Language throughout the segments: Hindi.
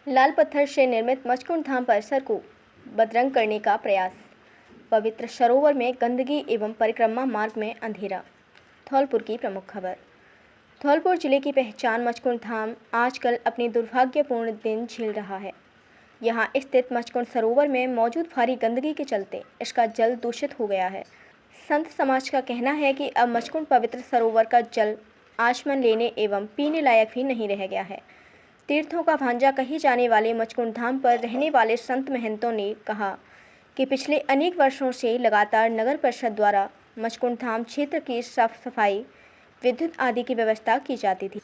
लाल पत्थर से निर्मित मचकुंड धाम परिसर को बदरंग करने का प्रयास। पवित्र सरोवर में गंदगी एवं परिक्रमा मार्ग में अंधेरा। धौलपुर की प्रमुख खबर। धौलपुर जिले की पहचान मचकुंड धाम आजकल अपनी दुर्भाग्यपूर्ण दिन झेल रहा है। यहां स्थित मचकुंड सरोवर में मौजूद भारी गंदगी के चलते इसका जल दूषित हो गया है। संत समाज का कहना है कि अब मचकुंड पवित्र सरोवर का जल आचमन लेने एवं पीने लायक भी नहीं रह गया है। तीर्थों का भांजा कही जाने वाले मचकुंड धाम पर रहने वाले संत महंतों ने कहा कि पिछले अनेक वर्षों से लगातार नगर परिषद द्वारा मचकुंड धाम क्षेत्र की साफ सफाई, विद्युत आदि की व्यवस्था की जाती थी,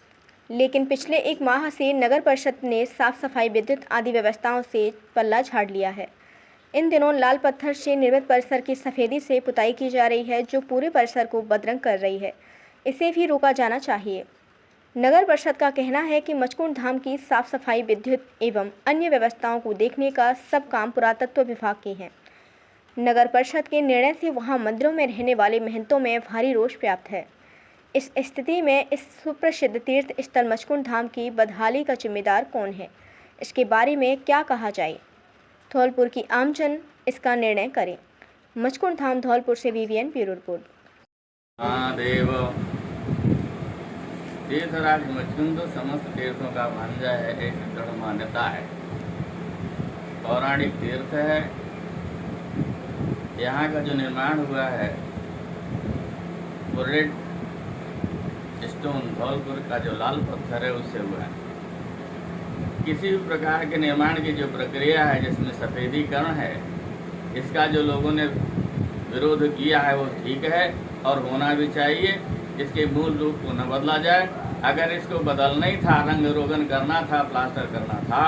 लेकिन पिछले एक माह से नगर परिषद ने साफ सफाई, विद्युत आदि व्यवस्थाओं से पल्ला झाड़ लिया है। इन दिनों लाल पत्थर से निर्मित परिसर की सफेदी से पुताई की जा रही है, जो पूरे परिसर को बदरंग कर रही है। इसे भी रोका जाना चाहिए। नगर परिषद का कहना है कि मचकुंड धाम की साफ सफाई, विद्युत एवं अन्य व्यवस्थाओं को देखने का सब काम पुरातत्व विभाग के हैं। नगर परिषद के निर्णय से वहां मंदिरों में रहने वाले महंतों में भारी रोष व्याप्त है। इस स्थिति में इस सुप्रसिद्ध तीर्थ स्थल मचकुंड धाम की बदहाली का जिम्मेदार कौन है, इसके बारे में क्या कहा जाए। धौलपुर की आमजन इसका निर्णय करे। मचकुंड धाम धौलपुर से VVN ब्यूरो रिपोर्ट। तीर्थराज मचकुंड समस्त तीर्थों का भांजा है, एक दृढ़ मान्यता है। पौराणिक तीर्थ है। यहाँ का जो निर्माण हुआ है वो रेड स्टोन, धौलपुर का जो लाल पत्थर है उससे हुआ है। किसी भी प्रकार के निर्माण की जो प्रक्रिया है जिसमें सफेदीकरण है, इसका जो लोगों ने विरोध किया है वो ठीक है और होना भी चाहिए। इसके मूल रूप को न बदला जाए। अगर इसको बदलना ही था, रंग रोगन करना था, प्लास्टर करना था,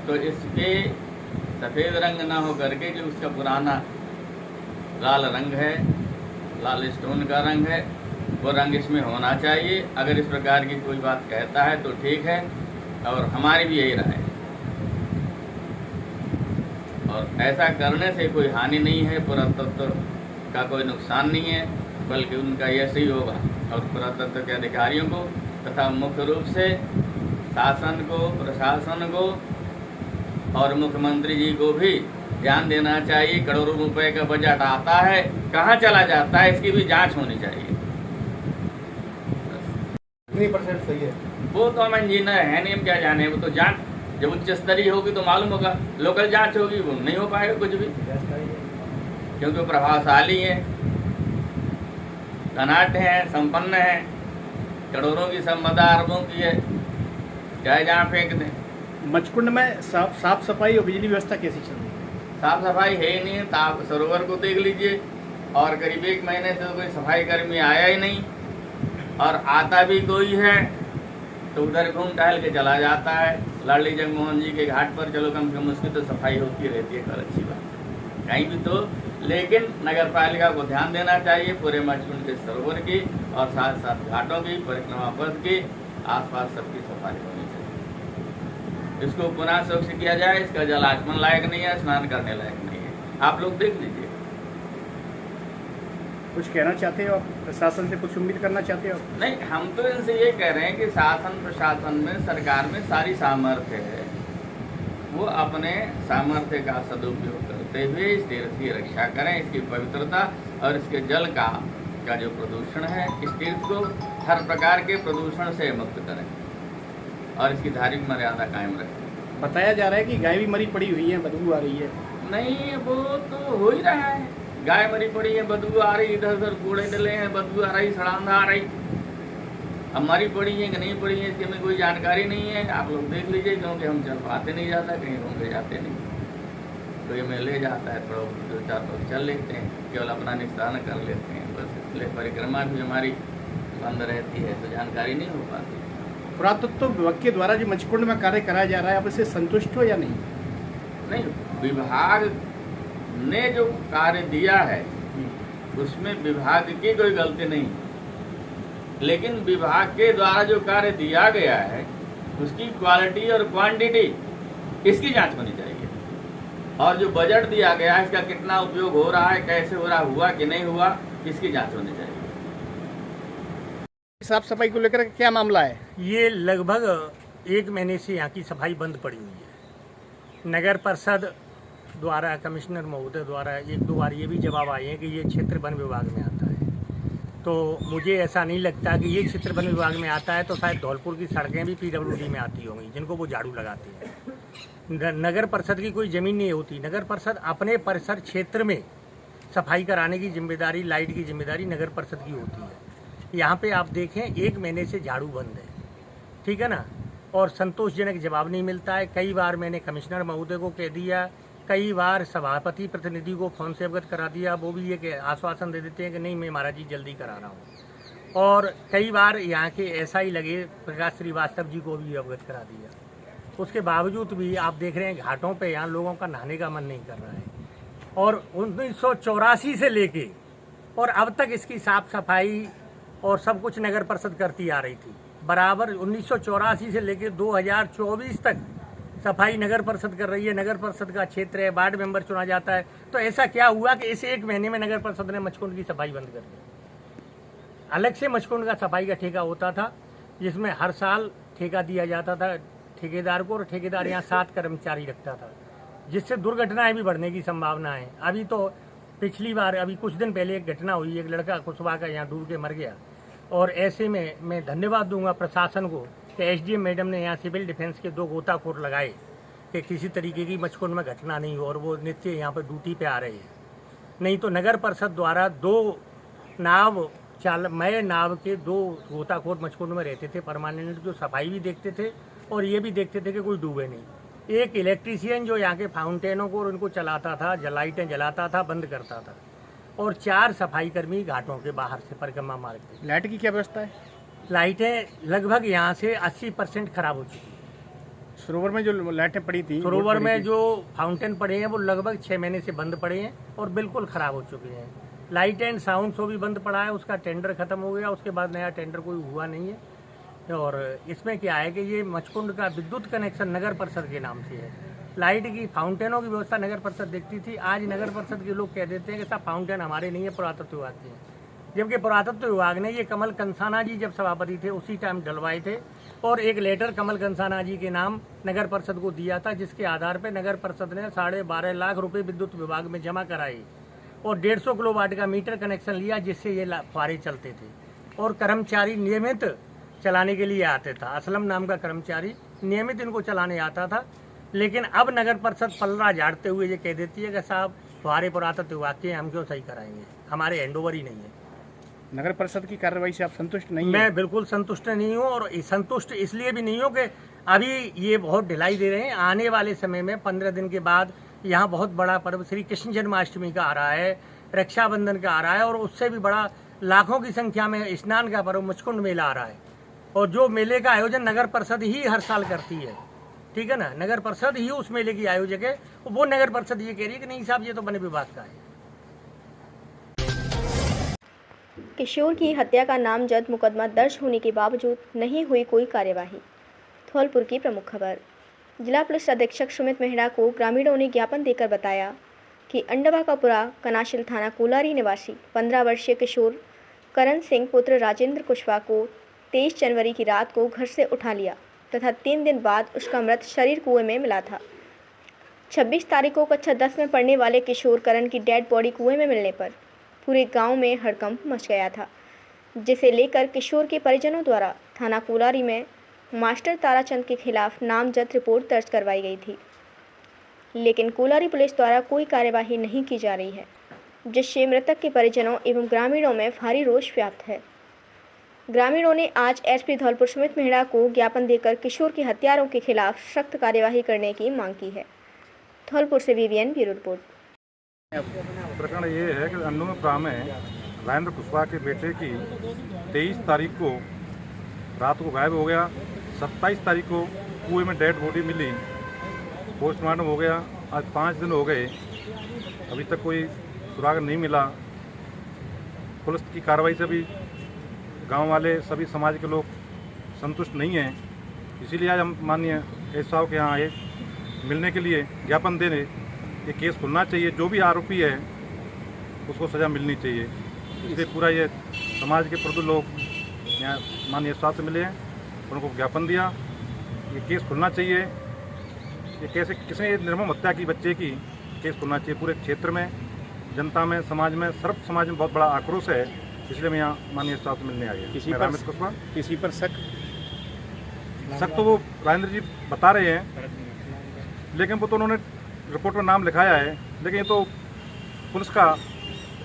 तो इसके सफ़ेद रंग ना हो करके जो उसका पुराना लाल रंग है, लाल स्टोन का रंग है, वो रंग इसमें होना चाहिए। अगर इस प्रकार की कोई बात कहता है तो ठीक है और हमारी भी यही राय है। और ऐसा करने से कोई हानि नहीं है, पुरातत्व का कोई नुकसान नहीं है, बल्कि उनका ऐसे ही होगा। और पुरातत्व के अधिकारियों को तथा मुख्य रूप से शासन को, प्रशासन को और मुख्यमंत्री जी को भी ध्यान देना चाहिए। करोड़ों रुपए का बजट आता है, कहाँ चला जाता है, इसकी भी जांच होनी चाहिए। कितनी % सही है? वो तो हम इंजीनियर हैं नहीं, हम क्या जाने। वो तो जांच जब उच्च स्तरीय होगी तो मालूम होगा। लोकल जांच होगी वो नहीं हो पाएगा कुछ भी, क्योंकि प्रभावशाली है, धनाढ़ हैं, संपन्न हैं, करोड़ों की संपदा अरबों की है, चाहे जहाँ फेंक दें। मचकुंड में साफ सफाई और बिजली व्यवस्था कैसी चल रही है? साफ सफाई है ही नहीं। आप सरोवर को देख लीजिए, और करीब 1 महीने से कोई सफाई कर्मी आया ही नहीं, और आता भी कोई है तो उधर घूम टहल के चला जाता है। लाडली जगमोहन जी के घाट पर चलो कम से कम उसकी तो सफाई होती रहती है, कर अच्छी बात है कहीं भी तो। लेकिन नगर पालिका को ध्यान देना चाहिए पूरे मचकुंड के सरोवर की और साथ साथ घाटों की, परिक्रमा पथ की, आसपास सबकी सफाई होनी चाहिए। इसको पुनः स्वच्छ किया जाए। इसका जल आचमन लायक नहीं है, स्नान करने लायक नहीं है। आप लोग देख लीजिए। कुछ कहना चाहते हो आप? प्रशासन से कुछ उम्मीद करना चाहते हो? नहीं, हम तो इनसे ये कह रहे हैं कि शासन प्रशासन में, सरकार में सारी सामर्थ्य है, वो अपने सामर्थ्य का सदुपयोग करते हुए इस तीर्थ की रक्षा करें, इसकी पवित्रता और इसके जल का जो प्रदूषण है, इस तीर्थ को हर प्रकार के प्रदूषण से मुक्त करें और इसकी धार्मिक मर्यादा कायम रखें। बताया जा रहा है कि गाय भी मरी पड़ी हुई है, बदबू आ रही है। नहीं, वो तो हो ही रहा है। गाय मरी पड़ी है, बदबू आ रही, इधर उधर कूड़े डले हैं, बदबू आ रही, सड़ांधा आ रही। अब मरी पड़ी है कि नहीं पड़ी है इसकी हमें कोई जानकारी नहीं है। आप लोग देख लीजिए, क्योंकि हम चल पाते नहीं जाता, कहीं घूमते जाते नहीं, तो ये में ले जाता है, थोड़ा 2-4 लोग चल लेते हैं, केवल अपना निस्तारण कर लेते हैं बस। इसलिए परिक्रमा भी हमारी बंद रहती है, तो जानकारी नहीं हो पाती। पुरातत्व विभाग के द्वारा जो मचकुंड में कार्य कराया जा रहा है, आप इससे संतुष्ट हो या नहीं? नहीं, विभाग ने जो कार्य दिया है उसमें विभाग की कोई गलती नहीं, लेकिन विभाग के द्वारा जो कार्य दिया गया है उसकी क्वालिटी और क्वांटिटी, इसकी जांच होनी चाहिए। और जो बजट दिया गया है इसका कितना उपयोग हो रहा है, कैसे हो रहा, हुआ कि नहीं हुआ, इसकी जांच होनी चाहिए। साफ सफाई को लेकर क्या मामला है? ये लगभग 1 महीने से यहाँ की सफाई बंद पड़ी हुई है। नगर परिषद द्वारा, कमिश्नर महोदय द्वारा 1-2 बार ये भी जवाब आए हैं कि ये क्षेत्र वन विभाग में आता है। तो मुझे ऐसा नहीं लगता कि ये क्षेत्र वन विभाग में आता है, तो शायद धौलपुर की सड़कें भी PWD में आती होंगी, जिनको वो झाड़ू लगाते हैं। नगर परिषद की कोई ज़मीन नहीं होती। नगर परिषद अपने परिसर क्षेत्र में सफाई कराने की जिम्मेदारी, लाइट की जिम्मेदारी नगर परिषद की होती है। यहाँ पे आप देखें 1 महीने से झाड़ू बंद है, ठीक है ना, और संतोषजनक जवाब नहीं मिलता है। कई बार मैंने कमिश्नर महोदय को कह दिया, कई बार सभापति प्रतिनिधि को फ़ोन से अवगत करा दिया, वो भी ये आश्वासन दे देते हैं कि नहीं मैं महाराज जी जल्दी करा रहा हूँ। और कई बार यहाँ के ऐसा ही लगे प्रकाश श्रीवास्तव जी को भी अवगत करा दिया। उसके बावजूद भी आप देख रहे हैं घाटों पे यहाँ लोगों का नहाने का मन नहीं कर रहा है। और 1984 से लेके और अब तक इसकी साफ सफाई और सब कुछ नगर परिषद करती आ रही थी। बराबर 1984 से लेके 2024 तक सफाई नगर परिषद कर रही है। नगर परिषद का क्षेत्र है, वार्ड मेंबर चुना जाता है। तो ऐसा क्या हुआ कि इस 1 महीने में नगर परिषद ने मचकुंड की सफाई बंद कर दी? अलग से मचकुंड का सफाई का ठेका होता था, जिसमें हर साल ठेका दिया जाता था ठेकेदार को, और ठेकेदार यहाँ 7 कर्मचारी रखता था, जिससे दुर्घटनाएं भी बढ़ने की संभावना है। अभी तो पिछली बार, अभी कुछ दिन पहले एक घटना हुई, एक लड़का कुशवाहा का यहाँ डूब के मर गया। और ऐसे में मैं धन्यवाद दूंगा प्रशासन को कि SDM मैडम ने यहाँ सिविल डिफेंस के 2 गोताखोर लगाए कि किसी तरीके की मचकुंड में घटना नहीं हो, और वो नित्य यहाँ पर ड्यूटी पे आ रहे हैं। नहीं तो नगर परिषद द्वारा 2 नाव मैं नाव के 2 गोताखोर मचकुंड में रहते थे परमानेंट, जो सफाई भी देखते थे और ये भी देखते थे कि कोई डूबे नहीं। एक इलेक्ट्रीशियन जो यहाँ के फाउंटेनों को उनको चलाता था, लाइटें जलाता था, बंद करता था, और 4 सफाई कर्मी घाटों के बाहर से परिक्रमा मार्ग पे। लाइट की क्या व्यवस्था है? लाइटें लगभग यहाँ से 80% खराब हो चुकी हैं। सरोवर में जो लाइटें पड़ी थी, सरोवर में जो फाउंटेन पड़े हैं वो लगभग 6 महीने से बंद पड़े हैं और बिल्कुल खराब हो चुके हैं। लाइट एंड साउंड शो भी बंद पड़ा है, उसका टेंडर खत्म हो गया, उसके बाद नया टेंडर कोई हुआ नहीं है। और इसमें क्या है कि ये मचकुंड का विद्युत कनेक्शन नगर परिषद के नाम से है। लाइट की, फाउंटेनों की व्यवस्था नगर परिषद देखती थी। आज नगर परिषद के लोग कह देते हैं कि साहब फाउंटेन हमारे नहीं है, पुरातत्व विभाग के हैं। जबकि पुरातत्व विभाग ने ये कमल कंसाना जी जब सभापति थे उसी टाइम डलवाए थे, और एक लेटर कमल कंसाना जी के नाम नगर परिषद को दिया था, जिसके आधार पर नगर परिषद ने 12.5 लाख रुपये विद्युत विभाग में जमा कराए और 150 किलोवाट का मीटर कनेक्शन लिया, जिससे ये फुहारे चलते थे। और कर्मचारी नियमित चलाने के लिए आते था। असलम नाम का कर्मचारी नियमित इनको चलाने आता था। लेकिन अब नगर परिषद पलड़ा झाड़ते हुए ये कह देती है कि साहब फुहारे पुरातत्व विभाग के, हम क्यों सही कराएंगे, हमारे हैंडओवर ही नहीं है। नगर परिषद की कार्रवाई से आप संतुष्ट नहीं हैं? मैं बिल्कुल संतुष्ट नहीं हूँ, और संतुष्ट इसलिए भी नहीं हूँ कि अभी ये बहुत ढिलाई दे रहे हैं। आने वाले समय में 15 दिन के बाद यहाँ बहुत बड़ा पर्व श्री कृष्ण जन्माष्टमी का आ रहा है, रक्षाबंधन का आ रहा है, और उससे भी बड़ा लाखों की संख्या में स्नान का पर्व मचकुंड मेला आ रहा है। और जो मेले का आयोजन नगर परिषद ही हर साल करती है, ठीक है ना, नगर परिषद ही उस मेले की आयोजक है। वो नगर परिषद ये कह रही है कि नहीं साहब ये तो वन विभाग का है। किशोर की हत्या का नामजद मुकदमा दर्ज होने के बावजूद नहीं हुई कोई कार्यवाही। धौलपुर की प्रमुख खबर। जिला पुलिस अधीक्षक सुमित मेहरा को ग्रामीणों ने ज्ञापन देकर बताया कि अंडवा का पुरा कनाशिल थाना कोलारी निवासी 15 वर्षीय किशोर करण सिंह पुत्र राजेंद्र कुशवाहा को 23 जनवरी की रात को घर से उठा लिया तथा 3 दिन बाद उसका मृत शरीर कुएं में मिला था। 26 तारीख को कक्षा 10 में पढ़ने वाले किशोर करण की डेड बॉडी कुएं में मिलने पर पूरे गांव में हड़कंप मच गया था, जिसे लेकर किशोर के परिजनों द्वारा थाना कोलारी में मास्टर ताराचंद के खिलाफ नामजद रिपोर्ट दर्ज करवाई गई थी। लेकिन कोलारी पुलिस द्वारा कोई कार्यवाही नहीं की जा रही है, जिससे मृतक के परिजनों एवं ग्रामीणों में भारी रोष व्याप्त है। ग्रामीणों ने आज एसपी धौलपुर सुमित मेहरा को ज्ञापन देकर किशोर के हत्यारों के खिलाफ सख्त कार्यवाही करने की मांग की है। धौलपुर से VVN ब्यूरो रिपोर्ट। प्रकरण ये है कि अंडोपरा में राजेंद्र कुशवाहा के बेटे की 23 तारीख को रात को गायब हो गया। 27 तारीख को कुएं में डेड बॉडी मिली, पोस्टमार्टम हो गया। आज 5 दिन हो गए, अभी तक कोई सुराग नहीं मिला। पुलिस की कार्रवाई से भी गांव वाले, सभी समाज के लोग संतुष्ट नहीं हैं। इसीलिए आज हम माननीय एस साहब के यहाँ आए मिलने के लिए, ज्ञापन देने। ये केस खुलना चाहिए, जो भी आरोपी है उसको सज़ा मिलनी चाहिए। इसलिए पूरा ये समाज के प्रबुद्ध लोग यहाँ माननीय साहब से मिले हैं, उनको ज्ञापन दिया। ये केस खुलना चाहिए। ये कैसे किसने निर्मम हत्या की बच्चे की केस खुलना चाहिए। पूरे क्षेत्र में, जनता में, समाज में, सर्व समाज में बहुत बड़ा आक्रोश है। इसलिए मैं यहाँ माननीय साहब से मिलने आया। किसी पर शक तो वो राजेंद्र जी बता रहे हैं, लेकिन वो तो उन्होंने रिपोर्ट में नाम लिखाया है, लेकिन ये तो पुलिस का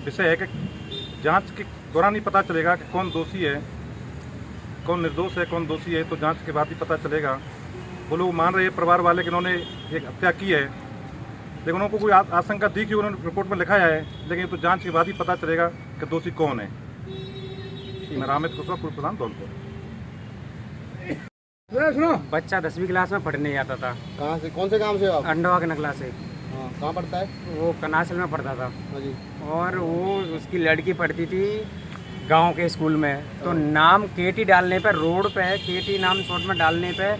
विषय है कि जांच के दौरान ही पता चलेगा कि कौन दोषी है, कौन निर्दोष है, कौन दोषी है। तो जांच के बाद ही पता चलेगा। वो लोग मान रहे हैं परिवार वाले कि उन्होंने एक हत्या की है, लेकिन उनको कोई आशंका दी कि उन्होंने रिपोर्ट में लिखाया है, लेकिन ये तो जांच के बाद ही पता चलेगा कि दोषी कौन है। मैं रामित कुशवाहा, पूर्व प्रधान धौलपुर। बच्चा 10वीं क्लास में पढ़ने जाता था। कहाँ से, कौन से गांव से आप? अंडवा के नगला से। हाँ, कहाँ पढ़ता है? वो कनासल में पढ़ता था। हाँ जी। और वो उसकी लड़की पढ़ती थी गांव के स्कूल में। तो नाम केटी डालने पर, रोड पे केटी नाम शॉर्ट में डालने पे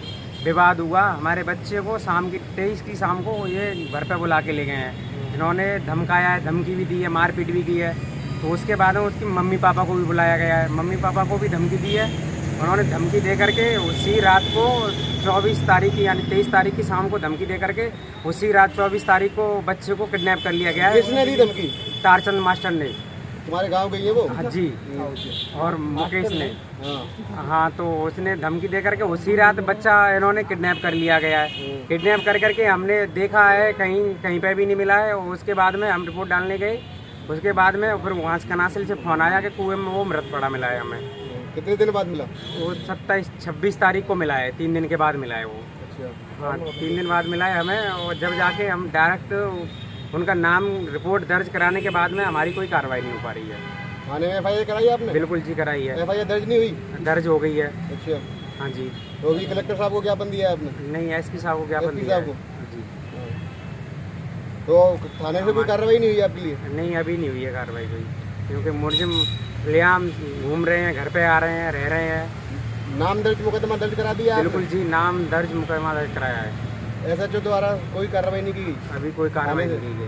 विवाद हुआ। हमारे बच्चे को शाम की 23 की शाम को ये घर पे बुला के ले गए हैं। इन्होंने धमकाया है, धमकी भी दी है, मारपीट भी की है। तो उसके बाद में उसकी मम्मी पापा को भी बुलाया गया है, मम्मी पापा को भी धमकी दी है। उन्होंने धमकी दे करके उसी रात को 24 तारीख यानी 23 तारीख की शाम को धमकी दे करके उसी रात 24 तारीख को बच्चे को किडनैप कर लिया गया है। किसने दी धमकी? तारचंद मास्टर ने। तुम्हारे गांव गई है वो? हाँ जी। और मुकेश ने। हाँ, तो उसने धमकी दे करके उसी रात बच्चा इन्होंने किडनैप कर लिया गया है। किडनैप कर करके हमने देखा है, कहीं पे भी नहीं मिला है। उसके बाद में हम रिपोर्ट डालने गए। उसके बाद में फिर वहाँ से कनासिल से फोन आया कि कुएं में वो मृत पड़ा मिला है हमें। कितने दिन बाद मिला? वो 26 तारीख को मिला है, 3 दिन के बाद मिला है वो। अच्छा। हाँ, 3 दिन बाद मिला है हमें। और जब जाके हम डायरेक्ट उनका नाम रिपोर्ट दर्ज कराने के बाद में हमारी कोई कार्रवाई नहीं हो पा रही है। थाने में FIR कराई आपने? बिल्कुल जी, कराई है। FIR दर्ज नहीं हुई? दर्ज हो गई है। अच्छा। हाँ जी। तो अभी कलेक्टर साहब को ज्ञापन दिया है आपने? नहीं, SP साहब को ज्ञापन SP दिया साहब है। को? जी। तो थाने से कोई कार्रवाई नहीं हुई आपके लिए? नहीं, अभी नहीं हुई है कार्रवाई कोई, क्योंकि मुलजिम लियाम घूम रहे हैं, घर पे आ रहे हैं, रह रहे हैं। नाम दर्ज मुकदमा दर्ज करा दिया आपने? बिल्कुल जी, नाम दर्ज मुकदमा दर्ज कराया है। SHO द्वारा कोई कार्रवाई नहीं की गई? अभी कोई कार्रवाई नहीं की गई।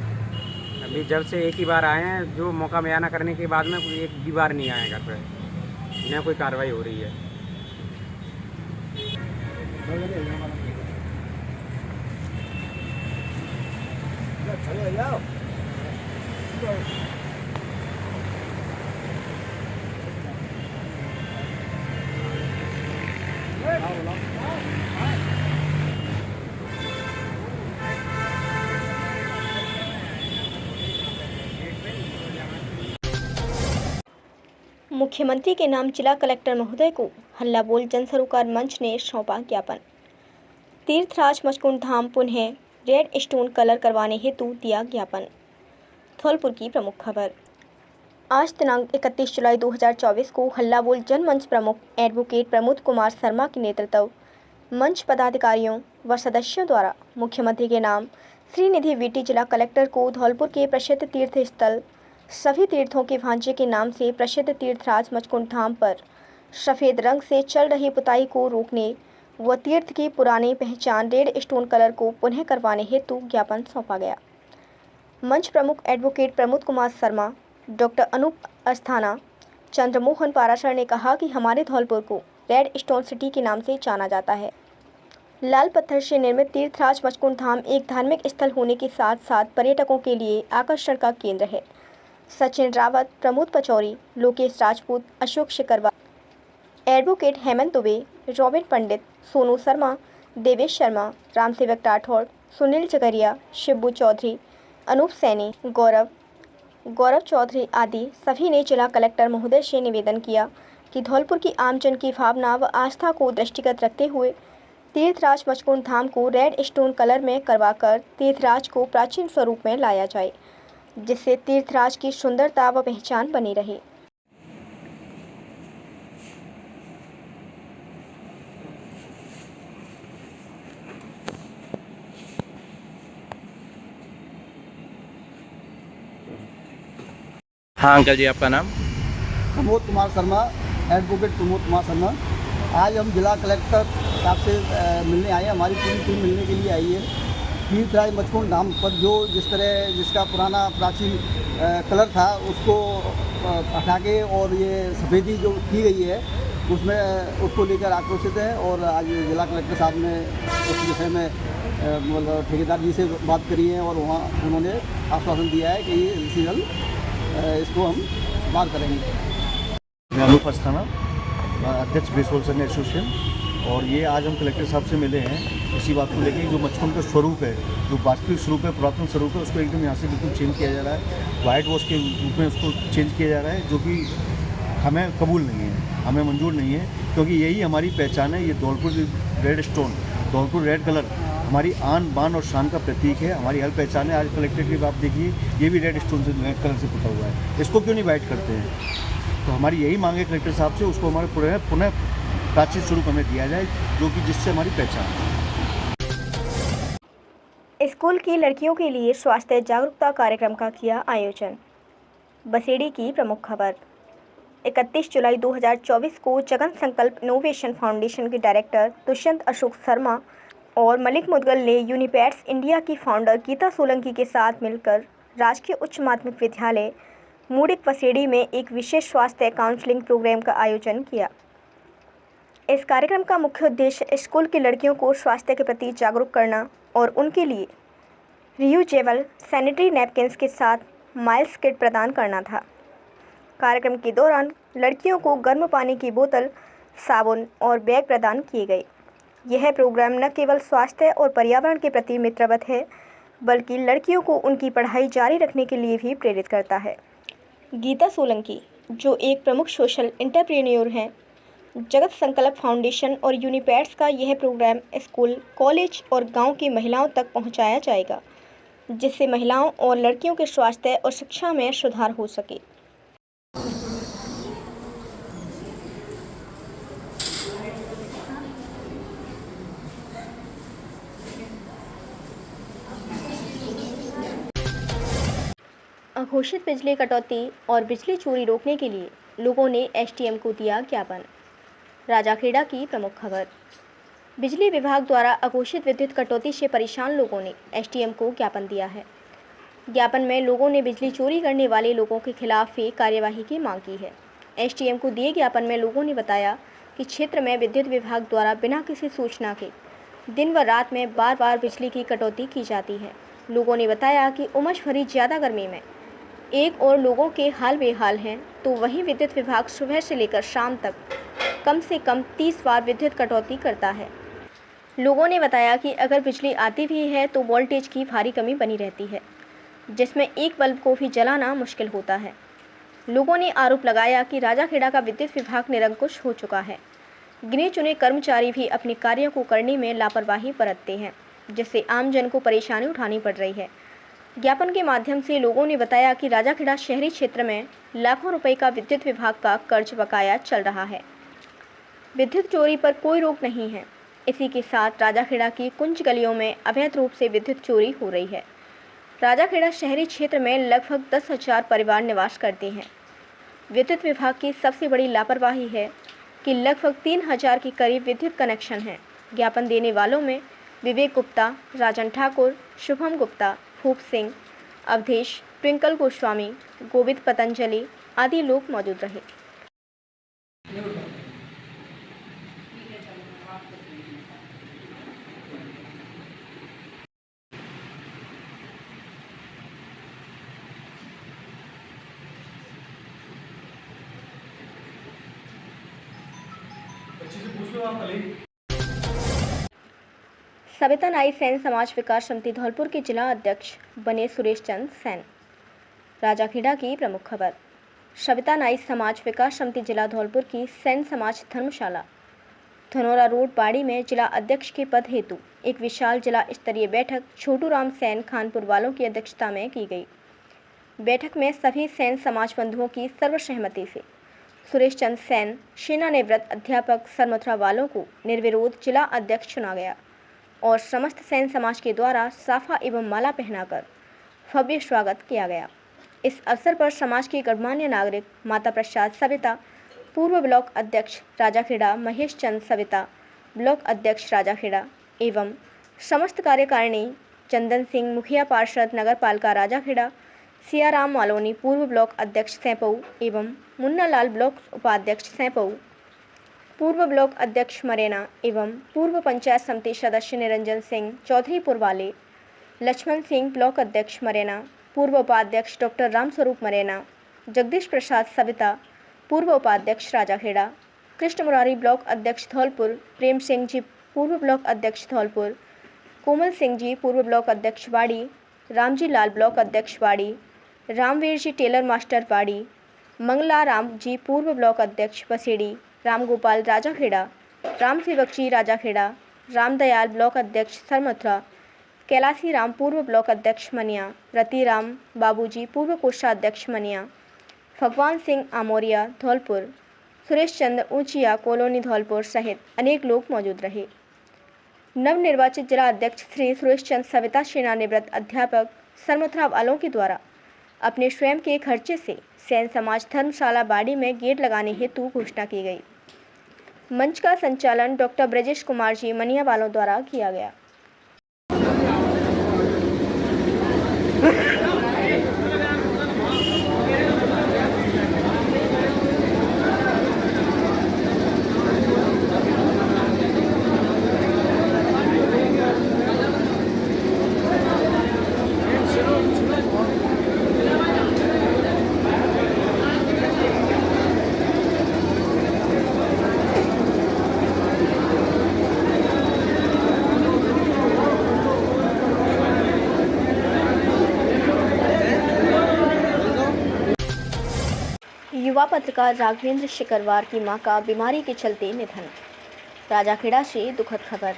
अभी जब से एक ही बार आए हैं, जो मौका बयाना करने के बाद में कोई एक भी बार नहीं आए घर पे, न कोई कार्रवाई हो रही है। मुख्यमंत्री के नाम जिला कलेक्टर महोदय को हल्ला बोल जन सरोकार मंच ने सौंपा ज्ञापन। तीर्थराज मचकुंड धाम पुनः रेड स्टोन कलर करवाने हेतु दिया ज्ञापन। धौलपुर की प्रमुख खबर। आज दिनांक 31 जुलाई 2024 को हल्ला बोल जनमंच प्रमुख एडवोकेट प्रमोद कुमार शर्मा के नेतृत्व मंच पदाधिकारियों व सदस्यों द्वारा मुख्यमंत्री के नाम श्रीनिधि वीटी जिला कलेक्टर को धौलपुर के प्रसिद्ध तीर्थ स्थल सभी तीर्थों के भांजे के नाम से प्रसिद्ध तीर्थराज मचकुंड धाम पर सफ़ेद रंग से चल रही पुताई को रोकने व तीर्थ की पुरानी पहचान रेड स्टोन कलर को पुनः करवाने हेतु ज्ञापन सौंपा गया। मंच प्रमुख एडवोकेट प्रमोद कुमार शर्मा, डॉक्टर अनूप अस्थाना, चंद्रमोहन पाराशर ने कहा कि हमारे धौलपुर को रेड स्टोन सिटी के नाम से जाना जाता है। लाल पत्थर से निर्मित तीर्थराज मचकुंड धाम एक धार्मिक स्थल होने के साथ साथ पर्यटकों के लिए आकर्षण का केंद्र है। सचिन रावत, प्रमोद पचौरी, लोकेश राजपूत, अशोक शिकरवा, एडवोकेट हेमंत दुबे, रॉबिन पंडित, सोनू शर्मा, देवेश शर्मा, रामसेवक राठौड़, सुनील जगरिया, शिब्बू चौधरी, अनूप सैनी, गौरव चौधरी आदि सभी ने जिला कलेक्टर महोदय से निवेदन किया कि धौलपुर की आमजन की भावना व आस्था को दृष्टिगत रखते हुए तीर्थराज मचकुंड धाम को रेड स्टोन कलर में करवाकर तीर्थराज को प्राचीन स्वरूप में लाया जाए, जिससे तीर्थराज की सुंदरता व पहचान बनी रहे। हाँ अंकल जी, आपका नाम? प्रमोद कुमार शर्मा, एडवोकेट प्रमोद कुमार शर्मा। आज हम जिला कलेक्टर साहब से मिलने आए हैं। हमारी पूरी टीम मिलने के लिए आई है। तीर्थराज मचकुंड धाम पर जिसका पुराना प्राचीन कलर था उसको हटा के और ये सफ़ेदी जो की गई है, उसमें उसको लेकर आक्रोशित है और आज जिला कलेक्टर साहब ने उस विषय में मतलब ठेकेदार जी से बात करी है और वहाँ उन्होंने आश्वासन दिया है कि ये इसी जल्द इसको हम सुधार करेंगे। मैं अनूप अस्थाना, अध्यक्ष बेस होलसेल एसोसिएशन, और ये आज हम कलेक्टर साहब से मिले हैं इसी बात को लेकर जो मचकुंड का स्वरूप है, जो वास्तविक स्वरूप है, पुरातन स्वरूप है, उसको एकदम यहाँ से बिल्कुल चेंज किया जा रहा है, वाइट वॉश के रूप में उसको चेंज किया जा रहा है, जो कि हमें कबूल नहीं है, हमें मंजूर नहीं है, क्योंकि यही हमारी पहचान है। ये Dholpur red stone, Dholpur red colour हमारी आन बान और शान का प्रतीक है, हमारी हर पहचान है। आज कलेक्ट्रेट की आप देखिए, ये भी रेड स्टोन से रेड कलर से पुता हुआ है, इसको क्यों नहीं वाइट करते हैं? तो हमारी यही मांग है कलेक्टर साहब से, उसको हमारे पुनः प्राचीन स्वरूप हमें दिया जाए, जो कि जिससे हमारी पहचान है। स्कूल की लड़कियों के लिए स्वास्थ्य जागरूकता कार्यक्रम का किया आयोजन। बसेड़ी की प्रमुख खबर। 31 जुलाई 2024 को जगन संकल्प इनोवेशन फाउंडेशन के डायरेक्टर दुष्यंत अशोक शर्मा और मलिक मुदगल ने यूनिपैड्स इंडिया की फाउंडर गीता सोलंकी के साथ मिलकर राजकीय उच्च माध्यमिक विद्यालय मूडिक बसेड़ी में एक विशेष स्वास्थ्य काउंसलिंग प्रोग्राम का आयोजन किया। इस कार्यक्रम का मुख्य उद्देश्य स्कूल की लड़कियों को स्वास्थ्य के प्रति जागरूक करना और उनके लिए रियूजेबल सैनिटरी नैपकिन्स के साथ माइल्स किट प्रदान करना था। कार्यक्रम के दौरान लड़कियों को गर्म पानी की बोतल, साबुन और बैग प्रदान किए गए। यह प्रोग्राम न केवल स्वास्थ्य और पर्यावरण के प्रति मित्रवत है, बल्कि लड़कियों को उनकी पढ़ाई जारी रखने के लिए भी प्रेरित करता है। गीता सोलंकी, जो एक प्रमुख सोशल एंटरप्रेन्योर हैं, जगत संकल्प फाउंडेशन और यूनिपैड्स का यह प्रोग्राम स्कूल, कॉलेज और गांव की महिलाओं तक पहुंचाया जाएगा, जिससे महिलाओं और लड़कियों के स्वास्थ्य और शिक्षा में सुधार हो सके। अघोषित बिजली कटौती और बिजली चोरी रोकने के लिए लोगों ने एसडीएम को दिया ज्ञापन। राजाखेड़ा की प्रमुख खबर। बिजली विभाग द्वारा अघोषित विद्युत कटौती से परेशान लोगों ने एसडीएम को ज्ञापन दिया है। ज्ञापन में लोगों ने बिजली चोरी करने वाले लोगों के खिलाफ भी कार्यवाही की मांग की है। एसडीएम को दिए ज्ञापन में लोगों ने बताया कि क्षेत्र में विद्युत विभाग द्वारा बिना किसी सूचना के दिन व रात में बार बार बिजली की कटौती की जाती है। लोगों ने बताया कि उमस भरी ज़्यादा गर्मी में एक और लोगों के हाल बेहाल हैं, तो वहीं विद्युत विभाग सुबह से लेकर शाम तक कम से कम 30 बार विद्युत कटौती करता है। लोगों ने बताया कि अगर बिजली आती भी है तो वोल्टेज की भारी कमी बनी रहती है, जिसमें एक बल्ब को भी जलाना मुश्किल होता है। लोगों ने आरोप लगाया कि राजाखेड़ा का विद्युत विभाग निरंकुश हो चुका है। गिने चुने कर्मचारी भी अपने कार्यों को करने में लापरवाही बरतते हैं, जिससे आमजन को परेशानी उठानी पड़ रही है। ज्ञापन के माध्यम से लोगों ने बताया कि राजाखेड़ा शहरी क्षेत्र में लाखों रुपए का विद्युत विभाग का कर्ज बकाया चल रहा है। विद्युत चोरी पर कोई रोक नहीं है। इसी के साथ राजाखेड़ा की कुंज गलियों में अवैध रूप से विद्युत चोरी हो रही है। राजाखेड़ा शहरी क्षेत्र में लगभग 10,000 परिवार निवास करते हैं। विद्युत विभाग की सबसे बड़ी लापरवाही है कि लगभग 3,000 के करीब विद्युत कनेक्शन हैं। ज्ञापन देने वालों में विवेक गुप्ता, राजन ठाकुर, शुभम गुप्ता, भूप सिंह, अवधेश, ट्विंकल गोस्वामी, गोविंद पतंजलि आदि लोग मौजूद रहे। सविता नाई सैन समाज विकास समिति धौलपुर के जिला अध्यक्ष बने सुरेश चंद सैन। राजाखेड़ा की प्रमुख खबर। सविता नाई समाज विकास समिति जिला धौलपुर की सैन समाज धर्मशाला धनौरा रोड बाड़ी में जिला अध्यक्ष के पद हेतु एक विशाल जिला स्तरीय बैठक छोटू राम सैन खानपुर वालों की अध्यक्षता में की गई। बैठक में सभी सैन समाज बंधुओं की सर्वसहमति से सुरेश चंद सैन सेनानिवृत्त अध्यापक सरमथुरा वालों को निर्विरोध जिला अध्यक्ष चुना गया और समस्त सैन समाज के द्वारा साफा एवं माला पहनाकर भव्य स्वागत किया गया। इस अवसर पर समाज के गणमान्य नागरिक माता प्रसाद सविता, पूर्व ब्लॉक अध्यक्ष राजाखेड़ा महेश चंद सविता, ब्लॉक अध्यक्ष राजाखेड़ा एवं समस्त कार्यकारिणी चंदन सिंह, मुखिया पार्षद नगर पालिका राजाखेड़ा, सियाराम मालोनी, पूर्व ब्लॉक अध्यक्ष सैंपऊ एवं मुन्ना लाल, ब्लॉक उपाध्यक्ष सैंपऊ, पूर्व ब्लॉक अध्यक्ष मरेना एवं पूर्व पंचायत समिति सदस्य निरंजन सिंह चौधरी पुरवाले, लक्ष्मण सिंह ब्लॉक अध्यक्ष मरेना, पूर्व उपाध्यक्ष डॉक्टर रामस्वरूप मरेना, जगदीश प्रसाद सविता पूर्व उपाध्यक्ष राजाखेड़ा, कृष्ण मुरारी ब्लॉक अध्यक्ष धौलपुर, प्रेम सिंह जी पूर्व ब्लॉक अध्यक्ष धौलपुर, कोमल सिंह जी पूर्व ब्लॉक अध्यक्ष वाड़ी, रामजी लाल ब्लॉक अध्यक्ष वाड़ी, रामवीर जी टेलर मास्टर वाड़ी, मंगला राम जी पूर्व ब्लॉक अध्यक्ष बसेड़ी, रामगोपाल राजाखेड़ा, राम सेवक जी राजाखेड़ा, रामदयाल ब्लॉक अध्यक्ष सरमथुरा, कैलासी राम पूर्व ब्लॉक अध्यक्ष मनिया, रति राम बाबूजी पूर्व कोषाध्यक्ष मनिया, भगवान सिंह आमोरिया धौलपुर, सुरेश चंद्र ऊंचिया कॉलोनी धौलपुर सहित अनेक लोग मौजूद रहे। नवनिर्वाचित जिला अध्यक्ष श्री सुरेश चंद्र सविता सेवानिवृत्त अध्यापक सरमथुरा वालों के द्वारा अपने स्वयं के खर्चे से सैन समाज धर्मशाला बाड़ी में गेट लगाने हेतु घोषणा की गई। मंच का संचालन डॉक्टर ब्रजेश कुमार जी मनिया वालों द्वारा किया गया। युवा पत्रकार राघवेंद्र शिकरवार की मां का बीमारी के चलते निधन। राजाखेड़ा से दुखद खबर।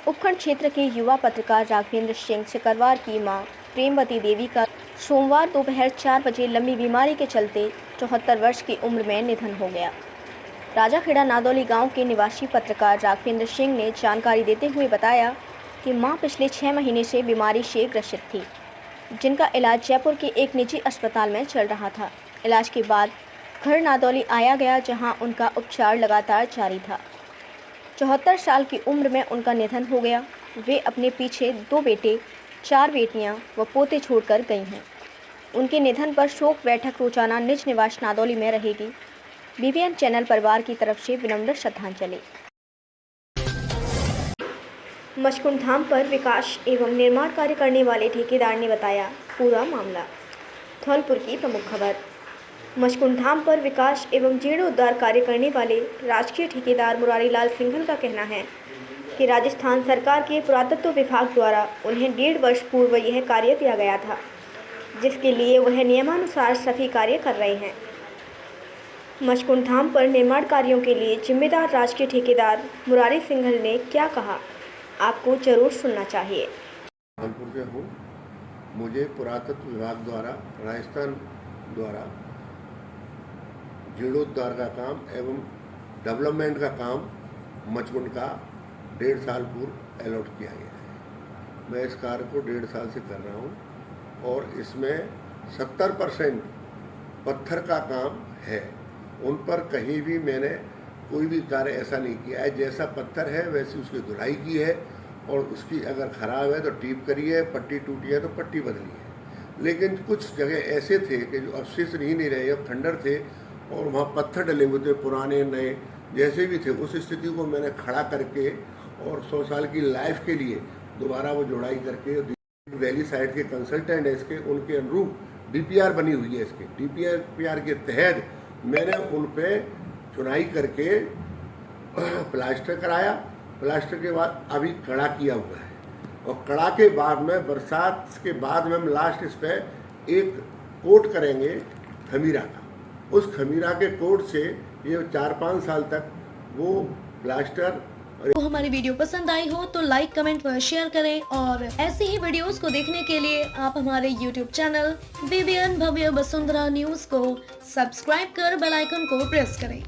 उपखंड क्षेत्र के युवा पत्रकार राघवेंद्र सिंह शिकरवार की मां प्रेमवती देवी का सोमवार दोपहर 4 बजे लंबी बीमारी के चलते 74 वर्ष की उम्र में निधन हो गया। राजाखेड़ा नादौली गांव के निवासी पत्रकार राघवेंद्र सिंह ने जानकारी देते हुए बताया कि मां पिछले 6 महीने से बीमारी से ग्रसित थी, जिनका इलाज जयपुर के एक निजी अस्पताल में चल रहा था। इलाज के बाद घर नादौली आया गया, जहां उनका उपचार लगातार जारी था। 74 साल की उम्र में उनका निधन हो गया। वे अपने पीछे 2 बेटे, 4 बेटियां व पोते छोड़कर गई हैं। उनके निधन पर शोक बैठक रोजाना निज निवास नादौली में रहेगी। बीबीएन चैनल परिवार की तरफ से विनम्र श्रद्धांजलि। मचकुंड धाम पर विकास एवं निर्माण कार्य करने वाले ठेकेदार ने बताया पूरा मामला। धौलपुर की प्रमुख खबर। मचकुंड धाम पर विकास एवं जीर्णोद्धार कार्य करने वाले राजकीय ठेकेदार मुरारी लाल सिंघल का कहना है कि राजस्थान सरकार के पुरातत्व विभाग द्वारा उन्हें 1.5 वर्ष पूर्व यह कार्य दिया गया था, जिसके लिए वह नियमानुसार सभी कार्य कर रहे हैं। मचकुंड धाम पर निर्माण कार्यों के लिए जिम्मेदार राजकीय ठेकेदार मुरारी सिंघल ने क्या कहा, आपको जरूर सुनना चाहिए। धौलपुर से हूँ। मुझे पुरातत्व विभाग द्वारा राजस्थान द्वारा जीर्णोद्धार का काम एवं डेवलपमेंट का काम मचकुंड का 1.5 साल पूर्व अलॉट किया गया है। मैं इस कार्य को 1.5 साल से कर रहा हूँ और इसमें 70% पत्थर का काम है। उन पर कहीं भी मैंने कोई भी कार्य ऐसा नहीं किया है। जैसा पत्थर है वैसी उसकी धुलाई की है और उसकी अगर ख़राब है तो टीप करी है, पट्टी टूटी है तो पट्टी बदली है। लेकिन कुछ जगह ऐसे थे कि जो अवशेष नहीं रहे, अब खंडर थे और वहाँ पत्थर डले हुए थे, पुराने नए जैसे भी थे। उस स्थिति को मैंने खड़ा करके और 100 साल की लाइफ के लिए दोबारा वो जोड़ाई करके वैली साइड के कंसल्टेंट है इसके, उनके अनुरूप DPR बनी हुई है। इसके DPR के तहत मैंने उन पर चुनाई करके प्लास्टर कराया। प्लास्टर के बाद अभी कड़ा किया हुआ है और कड़ा के बाद में बरसात के बाद में हम लास्ट इस पर एक कोट करेंगे खमीरा का। उस खमीरा के कोट से ये 4-5 साल तक वो प्लास्टर। तो हमारी वीडियो पसंद आई हो तो लाइक, कमेंट व शेयर करें और ऐसे ही वीडियोस को देखने के लिए आप हमारे YouTube चैनल बीबीएन भव्य वसुंधरा न्यूज को सब्सक्राइब कर बेल आइकन को प्रेस करें।